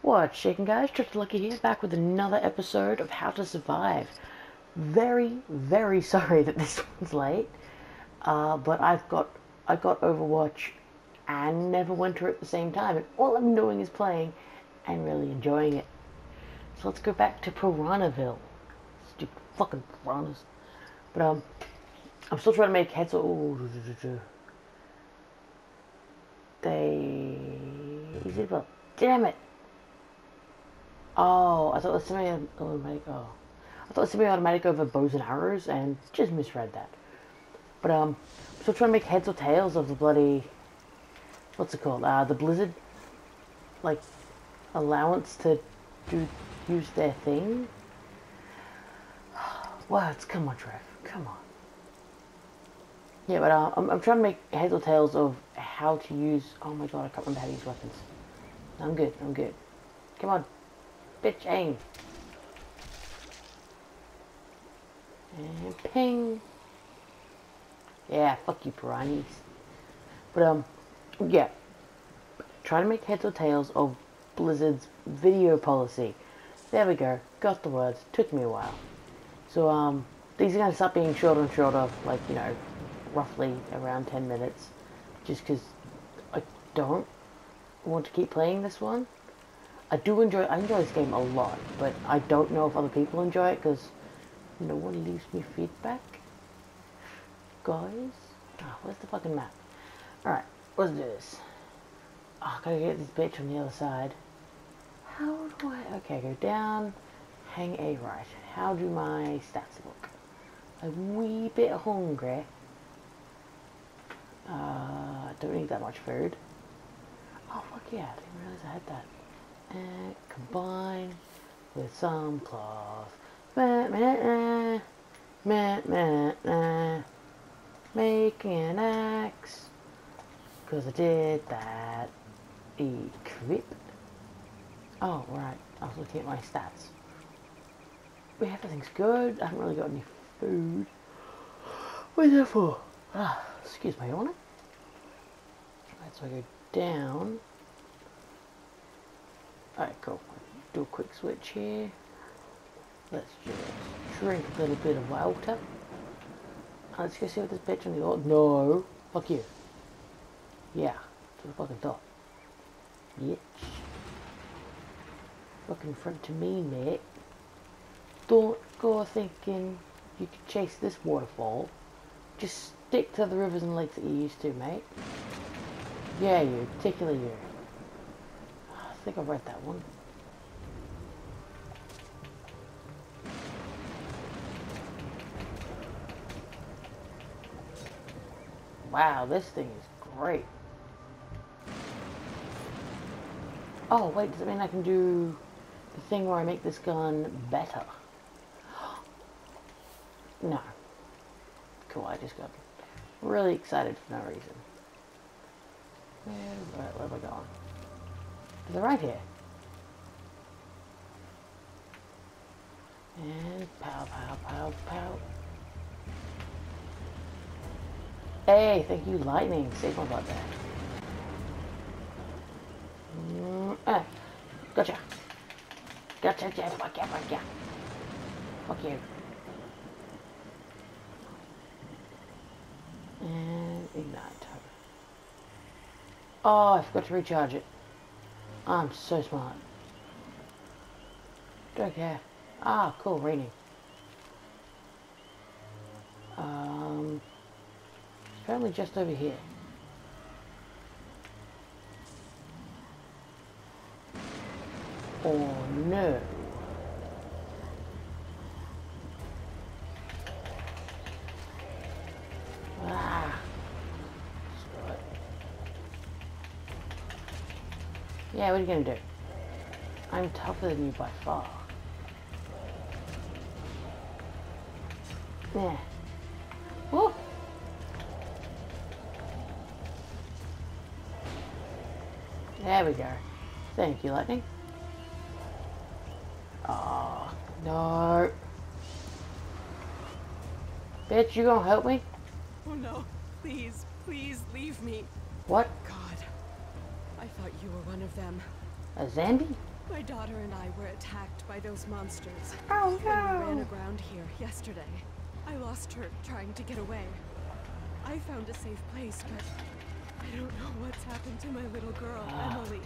What's shaking, guys? Trip Lucky here, back with another episode of How to Survive. Very sorry that this one's late, but I got Overwatch and Neverwinter at the same time, and all I'm doing is playing and really enjoying it. So let's go back to Piranhaville. Stupid fucking piranhas. But I'm still trying to make heads. Damn it! Oh, I thought it was semi-automatic. Oh, I thought it was semi-automatic over bows and arrows, and just misread that. But I'm still trying to make heads or tails of the bloody, what's it called? The Blizzard, like, allowance to use their thing. Words, come on, Trev, come on. Yeah, but I'm trying to make heads or tails of how to use. Oh my god, I can't remember how to use weapons. I'm good. Come on. Bitch, aim. And ping. Yeah, fuck you, piranhas. But, yeah. Try to make heads or tails of Blizzard's video policy. There we go. Got the words. Took me a while. So, these are going to start being shorter and shorter, like, you know, roughly around 10 minutes. Just because I don't want to keep playing this one. I enjoy this game a lot, but I don't know if other people enjoy it because no one leaves me feedback. Guys? Oh, where's the fucking map? Alright, let's do this. Oh, I gotta get this bitch on the other side. How do I... Okay, go down, hang a right. How do my stats look? A wee bit hungry. Don't need that much food. Oh, fuck yeah, I didn't realize I had that. And combine with some cloth. Making an axe. Because I did that. Equip. Oh, right. I was looking at my stats. Everything's good. I haven't really got any food. What's that for? Excuse my yawning. Right, so I go down. Alright, cool. Do a quick switch here. Let's just drink a little bit of water. Let's go see what this bitch on the other. No! Fuck you. Yeah, to the fucking top. Bitch. Fucking front to me, mate. Don't go thinking you can chase this waterfall. Just stick to the rivers and lakes that you used to, mate. Yeah, you. Particularly you. I think I've read that one. Wow, this thing is great. Oh, wait, does it mean I can do the thing where I make this gun better? No. Cool, I just got really excited for no reason. Right, where am I going? They're right here. And pow, pow, pow, pow. Hey, thank you, lightning. Save my butt there. Gotcha. Gotcha, yeah, fuck yeah. Fuck you. And ignite. Oh, I forgot to recharge it. I'm so smart. Don't care. Ah, cool, raining. Apparently just over here. Oh no. Ah. Screw it. Yeah, what are you gonna do? I'm tougher than you by far. Yeah. Whoop. There we go. Thank you, lightning. Oh, no. Bitch, you gonna help me? Oh no. Please leave me. What? God. I thought you were one of them. A zombie? My daughter and I were attacked by those monsters. Oh When we ran no! aground here yesterday, I lost her trying to get away. I found a safe place, but I don't know what's happened to my little girl, Emily.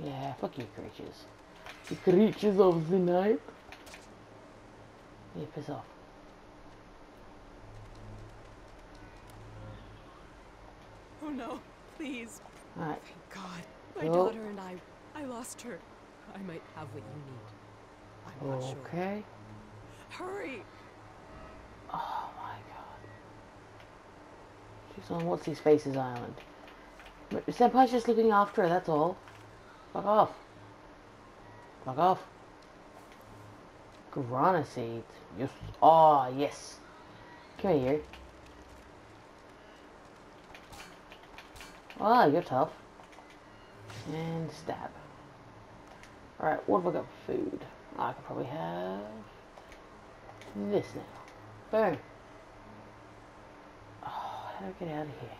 Yeah, fuck you creatures. The creatures of the night. Yeah, piss off. Oh no, please. Alright. Thank God. My Oh. daughter and I lost her. I might have what you need. I'm not sure. Okay. Hurry! Oh my god. She's on What's His Face's island. Senpai's just looking after her, that's all. Fuck off. Fuck off. Guarana seeds. Yes. Oh, yes. Come here. Oh, you're tough. And stab. Alright, what have I got for food? I could probably have this now. Boom. Oh, how do I get out of here?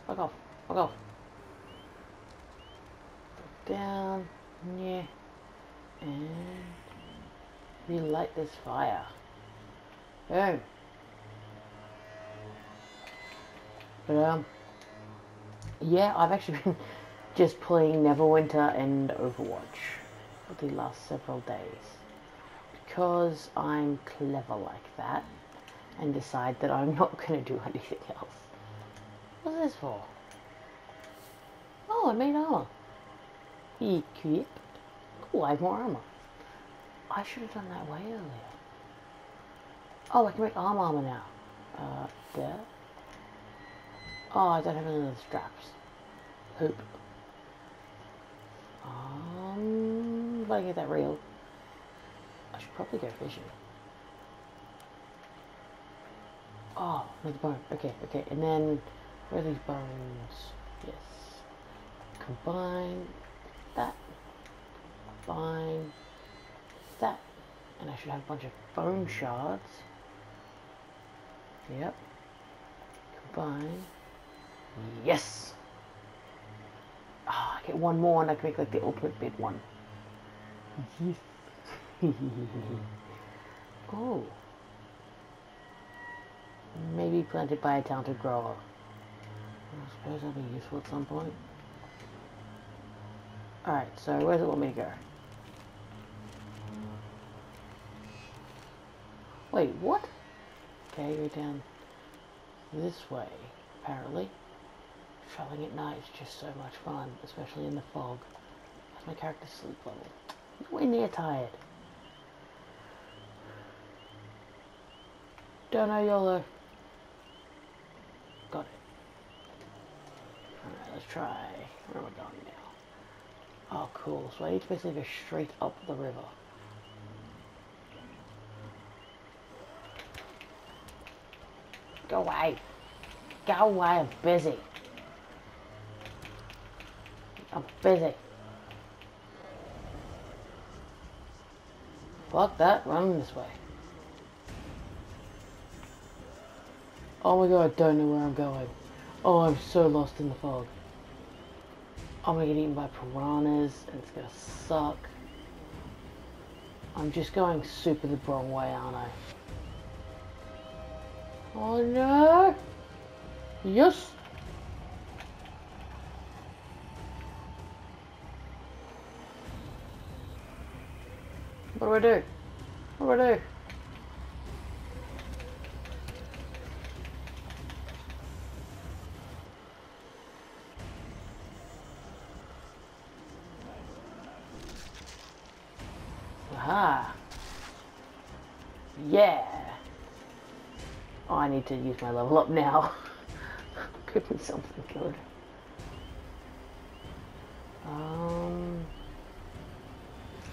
Fuck off. Fuck off. Down. Yeah. And relight this fire. Boom. But yeah, I've actually been just playing Neverwinter and Overwatch for the last several days because I'm clever like that and decide that I'm not going to do anything else. What's this for? Oh, I made armor. Equip. Cool, I have more armor. I should have done that way earlier. Oh, I can make armor now. There. Oh, I don't have any of the straps. Hoop. If I get that real, I should probably go fishing. Oh, another bone. Okay, okay. And then, where are these bones? Yes. Combine that. Combine that. And I should have a bunch of bone shards. Yep. Combine. Yes! Oh, I get one more and I can make like the ultimate big one. Yes. Oh. Maybe planted by a talented grower. I suppose that'll be useful at some point. Alright, so where does it want me to go? Wait, what? Okay, go down this way, apparently. Traveling at night is just so much fun, especially in the fog. That's my character's sleep level. Nowhere near tired. Don't know YOLO. Got it. Alright, let's try. Where am I going now? Oh, cool. So I need to basically go straight up the river. Go away. Go away, I'm busy. I'm busy. Fuck that, run this way. Oh my god, I don't know where I'm going. Oh, I'm so lost in the fog. I'm gonna get eaten by piranhas, and it's gonna suck. I'm just going super the wrong way, aren't I? Oh no! Yes! What do I do? What do I do? Aha! Yeah! Oh, I need to use my level up now. Give me something good.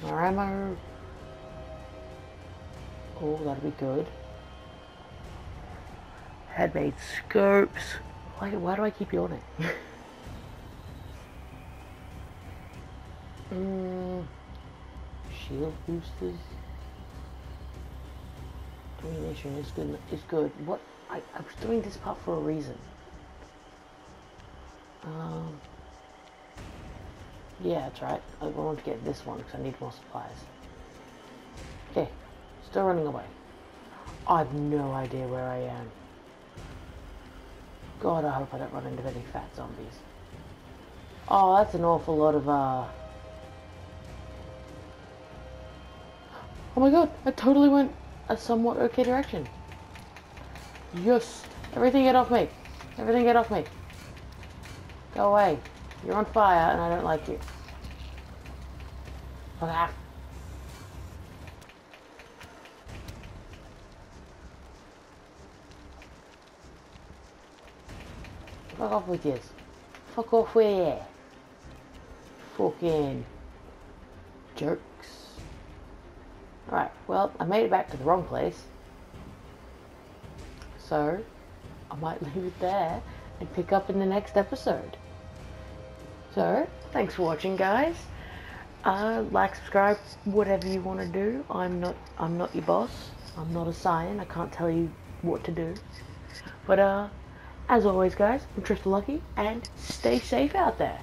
Where am I? Oh, that'll be good. Handmade scopes. Why do I keep yawning? Shield boosters. Ammunition is good. Is good. What? I was doing this part for a reason. Yeah, that's right. I want to get this one because I need more supplies. Okay, still running away. I have no idea where I am. God, I hope I don't run into any fat zombies. Oh, that's an awful lot of, Oh my god, I totally went a somewhat okay direction. Yes! Everything get off me! Everything get off me! Go away. You're on fire and I don't like you. Ah. Fuck off with you. Fuck off with you. Fucking jerks. Alright, well, I made it back to the wrong place. So, I might leave it there and pick up in the next episode. So, thanks for watching, guys. Like, subscribe, whatever you want to do. I'm not your boss. I'm not a scion. I can't tell you what to do. But, as always, guys, I'm Tristan Lucky, and stay safe out there.